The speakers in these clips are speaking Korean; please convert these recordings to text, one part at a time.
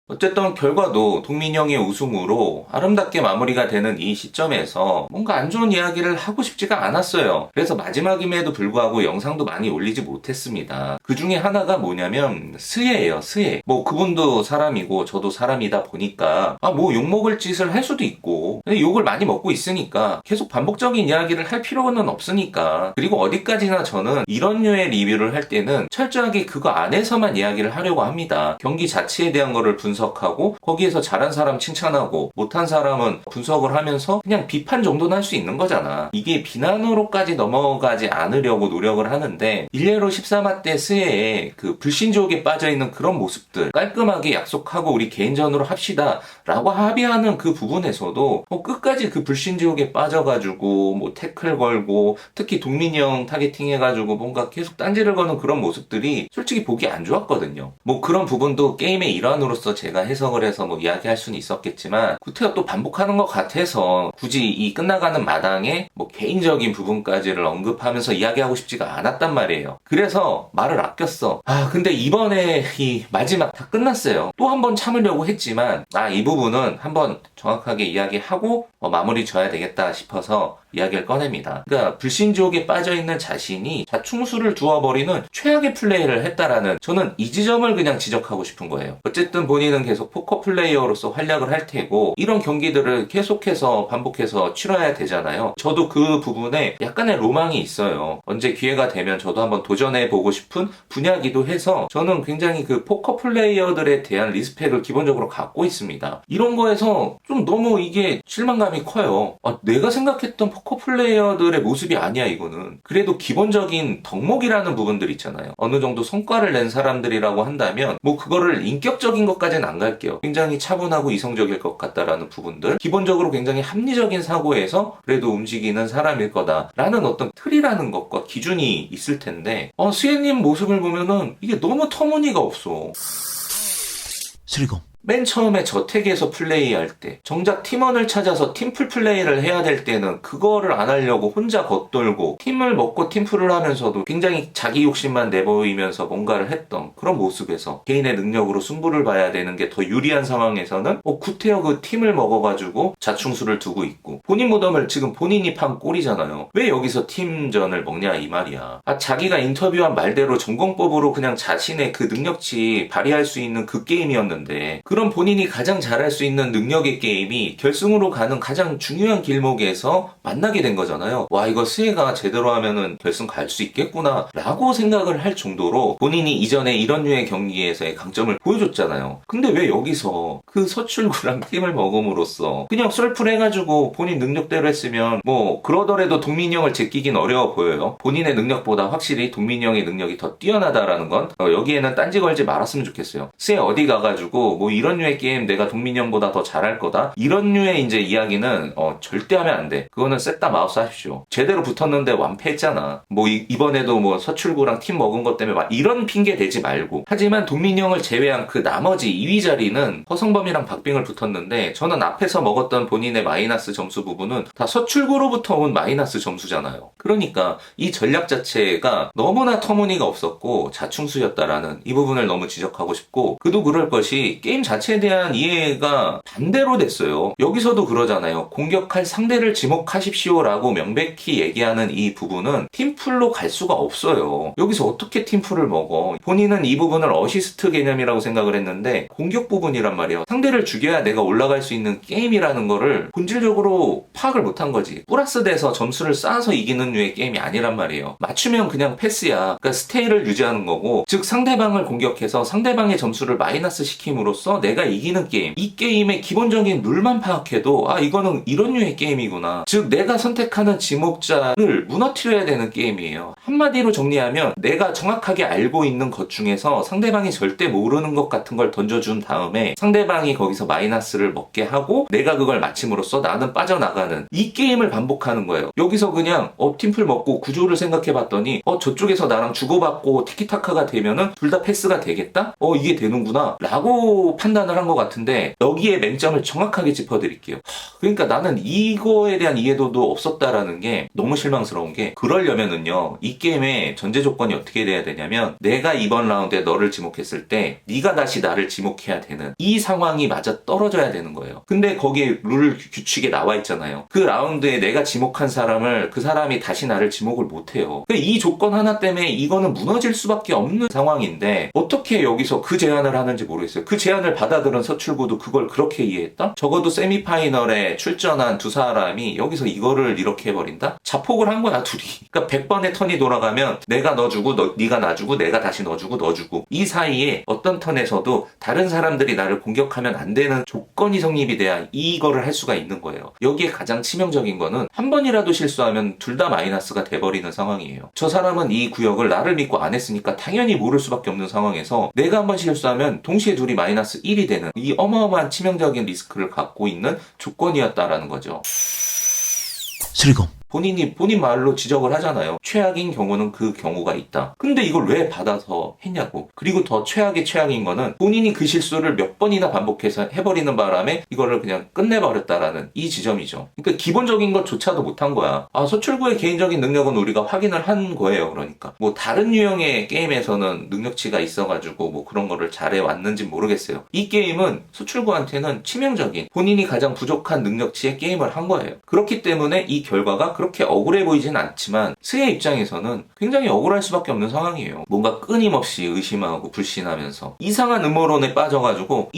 어쨌든 결과도 동민형의 우승으로 아름답게 마무리가 되는 이 시점에서 뭔가 안 좋은 이야기를 하고 싶지가 않았어요. 그래서 마지막임에도 불구하고 영상도 많이 올리지 못했습니다. 그 중에 하나가 뭐냐면 스예예요, 스예. 뭐 그분도 사람이고 저도 사람이다 보니까 뭐 욕먹을 짓을 할 수도 있고 근데 욕을 많이 먹고 있으니까 계속 반복적인 이야기를 할 필요는 없으니까. 그리고 어디까지나 저는 이런 류의 리뷰를 할 때는 철저하게 그거 안에서만 이야기를 하려고 합니다. 경기 자체에 대한 거를 분석하고 거기에서 잘한 사람 칭찬하고 못한 사람은 분석을 하면서 그냥 비판 정도는 할 수 있는 거잖아. 이게 비난으로까지 넘어가지 않으려고 노력을 하는데 일례로 13화 때 스예에 그 불신족에 빠져있는 그런 모습들 깔끔하게 약속하고 우리 개인전으로 합시다 라고 합의하는 그 부분에서도 끝까지 그 불신지옥에 빠져가지고 뭐 태클 걸고 특히 동민이 형 타겟팅 해가지고 뭔가 계속 딴지를 거는 그런 모습들이 솔직히 보기 안 좋았거든요. 뭐 그런 부분도 게임의 일환으로서 제가 해석을 해서 뭐 이야기할 수는 있었겠지만 구태가 또 반복하는 것 같아서 굳이 이 끝나가는 마당에 뭐 개인적인 부분까지를 언급하면서 이야기하고 싶지가 않았단 말이에요. 그래서 말을 아꼈어. 근데 이번에 이 마지막 다 끝났어요. 또 한 번 참으려고 했지만 이 부분은 한번 정확하게 이야기하고 마무리 져야 되겠다 싶어서 이야기를 꺼냅니다. 그러니까 불신지옥에 빠져있는 자신이 자충수를 두어버리는 최악의 플레이를 했다라는 저는 이 지점을 그냥 지적하고 싶은 거예요. 어쨌든 본인은 계속 포커 플레이어로서 활약을 할 테고 이런 경기들을 계속해서 반복해서 치러야 되잖아요. 저도 그 부분에 약간의 로망이 있어요. 언제 기회가 되면 저도 한번 도전해보고 싶은 분야기도 해서 저는 굉장히 그 포커 플레이어들에 대한 리스펙을 기본적으로 갖고 있습니다. 이런 거에서 좀 너무 이게 실망감이 커요. 내가 생각했던 포커 플레이어들의 모습이 아니야 이거는. 그래도 기본적인 덕목이라는 부분들 있잖아요. 어느 정도 성과를 낸 사람들이라고 한다면 뭐 그거를 인격적인 것까지는 안 갈게요. 굉장히 차분하고 이성적일 것 같다라는 부분들, 기본적으로 굉장히 합리적인 사고에서 그래도 움직이는 사람일 거다라는 어떤 틀이라는 것과 기준이 있을 텐데 수혜님 모습을 보면은 이게 너무 터무니가 없어. 수리검. 맨 처음에 저택에서 플레이할 때 정작 팀원을 찾아서 팀플 플레이를 해야 될 때는 그거를 안 하려고 혼자 겉돌고 팀을 먹고 팀플을 하면서도 굉장히 자기 욕심만 내보이면서 뭔가를 했던 그런 모습에서 개인의 능력으로 승부를 봐야 되는 게 더 유리한 상황에서는 구태여 그 팀을 먹어가지고 자충수를 두고 있고 본인 무덤을 지금 본인이 판 꼴이잖아요. 왜 여기서 팀전을 먹냐 이 말이야. 자기가 인터뷰한 말대로 전공법으로 그냥 자신의 그 능력치 발휘할 수 있는 그 게임이었는데 그런 본인이 가장 잘할 수 있는 능력의 게임이 결승으로 가는 가장 중요한 길목에서 만나게 된 거잖아요. 와, 이거 스예가 제대로 하면은 결승 갈 수 있겠구나 라고 생각을 할 정도로 본인이 이전에 이런 류의 경기에서의 강점을 보여줬잖아요. 근데 왜 여기서 그 서출구랑 팀을 먹음으로써 그냥 썰풀 해가지고 본인 능력대로 했으면 뭐 그러더라도 동민이 형을 제끼긴 어려워 보여요. 본인의 능력보다 확실히 동민이 형의 능력이 더 뛰어나다라는 건 여기에는 딴지 걸지 말았으면 좋겠어요. 스예 어디 가가지고 뭐 이런 류의 게임 내가 동민이 형보다 더 잘할 거다 이런 류의 이제 이야기는 절대 하면 안 돼. 그거는 셋다 마우스 하십시오. 제대로 붙었는데 완패했잖아. 뭐 이번에도 뭐 서출구랑 팀 먹은 것 때문에 막 이런 핑계 대지 말고. 하지만 동민이 형을 제외한 그 나머지 2위 자리는 허성범이랑 박빙을 붙었는데 저는 앞에서 먹었던 본인의 마이너스 점수 부분은 다 서출구로부터 온 마이너스 점수잖아요. 그러니까 이 전략 자체가 너무나 터무니가 없었고 자충수였다라는 이 부분을 너무 지적하고 싶고, 그도 그럴 것이 게임 자체에 대한 이해가 반대로 됐어요. 여기서도 그러잖아요. 공격할 상대를 지목하십시오라고 명백히 얘기하는 이 부분은 팀풀로 갈 수가 없어요. 여기서 어떻게 팀풀을 먹어? 본인은 이 부분을 어시스트 개념이라고 생각을 했는데 공격 부분이란 말이에요. 상대를 죽여야 내가 올라갈 수 있는 게임이라는 거를 본질적으로 파악을 못한 거지. 플러스 돼서 점수를 쌓아서 이기는 류의 게임이 아니란 말이에요. 맞추면 그냥 패스야. 그러니까 스테이를 유지하는 거고, 즉 상대방을 공격해서 상대방의 점수를 마이너스 시킴으로써 내가 이기는 게임. 이 게임의 기본적인 룰만 파악해도 이거는 이런 류의 게임이구나. 즉 내가 선택하는 지목자를 무너뜨려야 되는 게임이에요. 한마디로 정리하면 내가 정확하게 알고 있는 것 중에서 상대방이 절대 모르는 것 같은 걸 던져준 다음에 상대방이 거기서 마이너스를 먹게 하고 내가 그걸 맞힘으로써 나는 빠져나가는 이 게임을 반복하는 거예요. 여기서 그냥 팀플 먹고 구조를 생각해봤더니 저쪽에서 나랑 주고받고 티키타카가 되면은 둘 다 패스가 되겠다? 이게 되는구나 라고 판단을 한 것 같은데 여기에 맹점을 정확하게 짚어드릴게요. 그러니까 나는 이거에 대한 이해도도 없었다라는 게 너무 실망스러운 게, 그러려면은요 이 게임의 전제 조건이 어떻게 돼야 되냐면 내가 이번 라운드에 너를 지목했을 때 네가 다시 나를 지목해야 되는 이 상황이 맞아 떨어져야 되는 거예요. 근데 거기에 룰 규칙에 나와 있잖아요. 그 라운드에 내가 지목한 사람을 그 사람이 다시 나를 지목을 못해요. 이 조건 하나 때문에 이거는 무너질 수밖에 없는 상황인데 어떻게 여기서 그 제안을 하는지 모르겠어요. 그 제안을 받아들은 서출구도 그걸 그렇게 이해했다? 적어도 세미파이널에 출전한 두 사람이 여기서 이거를 이렇게 해버린다? 자폭을 한 거야 둘이. 그러니까 100번의 턴이 돌아가면 내가 너 주고 네가 나 주고 내가 다시 너 주고 너 주고, 이 사이에 어떤 턴에서도 다른 사람들이 나를 공격하면 안 되는 조건이 성립이 돼야 이거를 할 수가 있는 거예요. 여기에 가장 치명적인 거는 한 번이라도 실수하면 둘 다 마이너스가 돼버리는 상황이에요. 저 사람은 이 구역을 나를 믿고 안 했으니까 당연히 모를 수밖에 없는 상황에서 내가 한 번 실수하면 동시에 둘이 마이너스 1이 되는 이 어마어마한 치명적인 리스크를 갖고 있는 조건이었다라는 거죠. 수리검. 본인 말로 지적을 하잖아요. 최악인 경우는 그 경우가 있다. 근데 이걸 왜 받아서 했냐고. 그리고 더 최악의 최악인 거는 본인이 그 실수를 몇 번이나 반복해서 해버리는 바람에 이거를 그냥 끝내버렸다라는 이 지점이죠. 그러니까 기본적인 것조차도 못한 거야. 서출구의 개인적인 능력은 우리가 확인을 한 거예요. 그러니까 뭐 다른 유형의 게임에서는 능력치가 있어가지고 뭐 그런 거를 잘해왔는지 모르겠어요. 이 게임은 서출구한테는 치명적인 본인이 가장 부족한 능력치의 게임을 한 거예요. 그렇기 때문에 이 결과가 그렇게 억울해 보이진 않지만 스의 입장에서는 굉장히 억울할 수밖에 없는 상황이에요. 뭔가 끊임없이 의심하고 불신하면서 이상한 음모론에 빠져가지고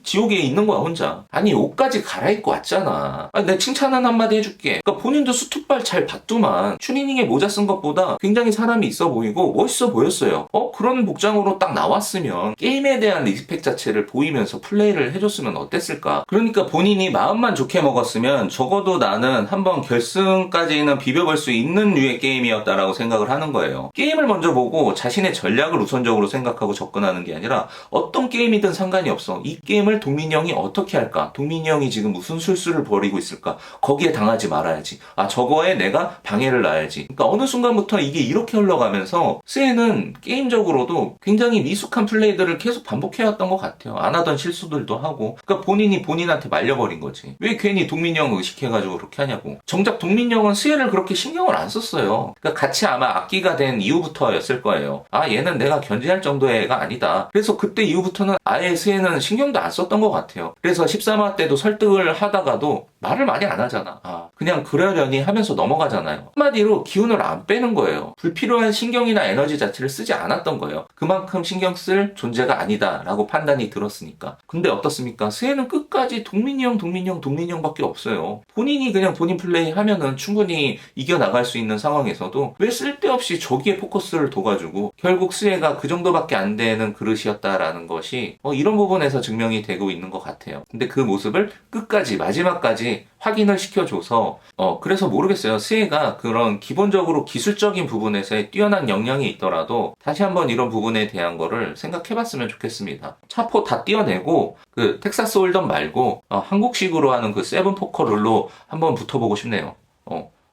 지옥에 있는 거야 혼자. 아니 옷까지 갈아입고 왔잖아. 내가 칭찬한 한마디 해줄게. 그러니까 본인도 수투발 잘 봤더만 추리닝에 모자 쓴 것보다 굉장히 사람이 있어 보이고 멋있어 보였어요. 그런 복장으로 딱 나왔으면 게임에 대한 리스펙 자체를 보이면서 플레이를 해줬으면 어땠을까. 그러니까 본인이 마음만 좋게 먹었으면 적어도 나는 한번 결승까지는 비벼볼 수 있는 류의 게임이었다라고 생각을 하는 거예요. 게임을 먼저 보고 자신의 전략을 우선적으로 생각하고 접근하는 게 아니라 어떤 게임이든 상관이 없어. 이 게임을 동민이 형이 어떻게 할까? 동민이 형이 지금 무슨 술수를 벌이고 있을까? 거기에 당하지 말아야지. 저거에 내가 방해를 놔야지. 그러니까 어느 순간부터 이게 이렇게 흘러가면서 스에는 게임적으로도 굉장히 미숙한 플레이들을 계속 반복해왔던 것 같아요. 안 하던 실수들도 하고. 그러니까 본인이 본인한테 말려버린 거지. 왜 괜히 동민이 형 의식해가지고 그렇게 하냐고. 정작 동민이 형은 스에를 그렇게 신경을 안 썼어요. 그러니까 같이 아마 악기가 된 이후부터였을 거예요. 얘는 내가 견제할 정도의 애가 아니다. 그래서 그때 이후부터는 아예 스에는 신경도 안 썼던 것 같아요. 그래서 13화 때도 설득을 하다가도 말을 많이 안 하잖아. 그냥 그러려니 하면서 넘어가잖아요. 한마디로 기운을 안 빼는 거예요. 불필요한 신경이나 에너지 자체를 쓰지 않았던 거예요. 그만큼 신경 쓸 존재가 아니다 라고 판단이 들었으니까. 근데 어떻습니까? 스에는 끝까지 동민이 형 밖에 없어요. 본인이 그냥 본인 플레이 하면은 충분히 이겨나갈 수 있는 상황에서도 왜 쓸데없이 저기에 포커스를 둬가지고 결국 스에가 그 정도밖에 안 되는 그릇이었다라는 것이 이런 부분에서 증명이 되고 있는 것 같아요. 근데 그 모습을 끝까지 마지막까지 확인을 시켜줘서 그래서 모르겠어요. 스에가 그런 기본적으로 기술적인 부분에서의 뛰어난 역량이 있더라도 다시 한번 이런 부분에 대한 거를 생각해봤으면 좋겠습니다. 차포 다 띄어내고 그 텍사스 홀덤 말고 한국식으로 하는 그 세븐 포커 룰로 한번 붙어보고 싶네요.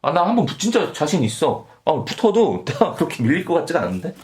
나 한번 진짜 자신 있어. 붙어도 그렇게 밀릴 것 같지가 않은데?